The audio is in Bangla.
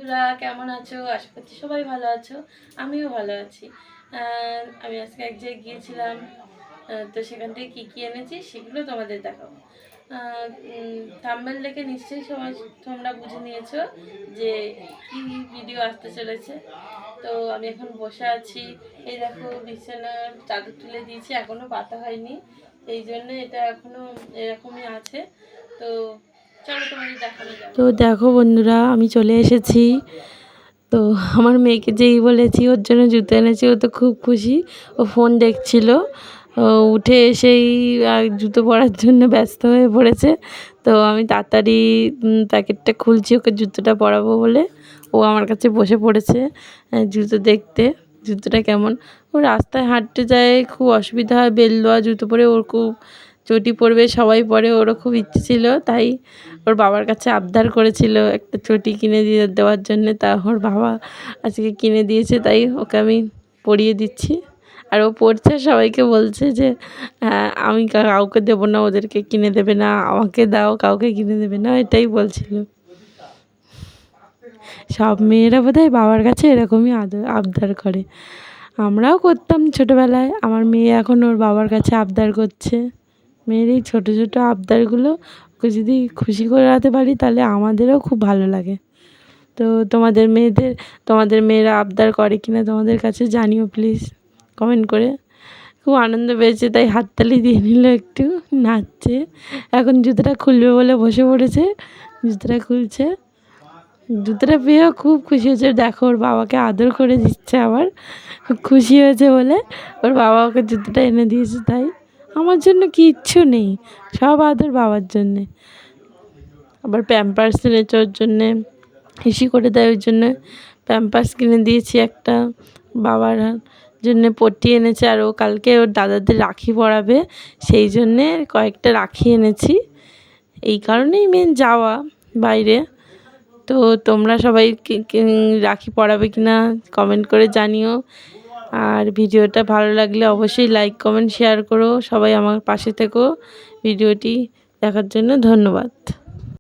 বন্ধুরা, কেমন আছো? আশা করছি সবাই ভালো আছো। আমিও ভালো আছি। আমি আজকে এক জায়গায় গিয়েছিলাম, তো সেখান থেকে কী কী এনেছি সেগুলো তোমাদের দেখাবো। থাম্বনেল দেখে নিশ্চয়ই সবাই তোমরা বুঝে নিয়েছো যে কী ভিডিও আসতে চলেছে। তো আমি এখন বসে আছি, এই দেখো বিছানার চাদর তুলে দিয়েছি, এখনও পাতা হয়নি, এই জন্য এটা এখনও এরকমই আছে। তো চলো তোমাদের দেখানো যাবে। তো দেখো বন্ধুরা, আমি চলে এসেছি। তো আমার মেয়েকে যেই বলেছি ওর জন্য জুতো এনেছি, ও তো খুব খুশি। ও ফোন দেখছিল, উঠে এসেই জুতো পরার জন্য ব্যস্ত হয়ে পড়েছে। তো আমি তাড়াতাড়ি প্যাকেটটা খুলছি ওকে জুতোটা পরাবো বলে। ও আমার কাছে বসে পড়েছে জুতো দেখতে, জুতোটা কেমন। ও রাস্তায় হাঁটতে যায়, খুব অসুবিধা হয় বেল দেওয়া জুতো পরে, ওর খুব চটি পরবে, সবাই পরে, ওরও খুব ইচ্ছে ছিল। তাই ওর বাবার কাছে আবদার করেছিল একটা চটি কিনে দেওয়ার জন্যে। তা ওর বাবা আজকে কিনে দিয়েছে, তাই ওকে আমি পরিয়ে দিচ্ছি। আর ও পড়ছে, সবাইকে বলছে যে আমি কাউকে দেবো না, ওদেরকে কিনে দেবে না, আমাকে দাও, কাউকে কিনে দেবে না, এটাই বলছিল। সব মেয়েরা বোধহয় বাবার কাছে এরকমই আবদার করে। আমরাও করতাম ছোটোবেলায়। আমার মেয়ে এখন ওর বাবার কাছে আবদার করছে। মেয়ের এই ছোটো ছোটো আবদারগুলো ওকে যদি খুশি করাতে পারি তাহলে আমাদেরও খুব ভালো লাগে। তো তোমাদের মেয়েরা আবদার করে কিনা তোমাদের কাছে জানিও প্লিজ কমেন্ট করে। খুব আনন্দ পেয়েছে, তাই হাততালি দিয়ে নিল, একটু নাচছে। এখন জুতোটা খুলবে বলে বসে পড়েছে, জুতোটা খুলছে। জুতোটা পেয়েও খুব খুশি হয়েছে। দেখো ওর বাবাকে আদর করে দিচ্ছে, আবার খুশি হয়েছে বলে ওর বাবা ওকে জুতোটা এনে দিয়েছে। তাই আমার জন্য কিচ্ছু নেই, সব আদর বাবার জন্যে। আবার প্যাম্পার্স এনেছে ওর জন্যে, হিসি করে দেয়, ওই জন্যে প্যাম্পার্স কিনে দিয়েছি একটা। বাবার জন্যে পট্টি এনেছে, আর ও কালকে ওর দাদাদের রাখি পরাবে, সেই জন্যে কয়েকটা রাখি এনেছি। এই কারণেই মেন যাওয়া বাইরে। তো তোমরা সবাই রাখি পরাবে কিনা কমেন্ট করে জানিও। আর ভিডিওটা ভালো লাগলে অবশ্যই লাইক কমেন্ট শেয়ার করো। সবাই আমার পাশে থেকো। ভিডিওটি দেখার জন্য ধন্যবাদ।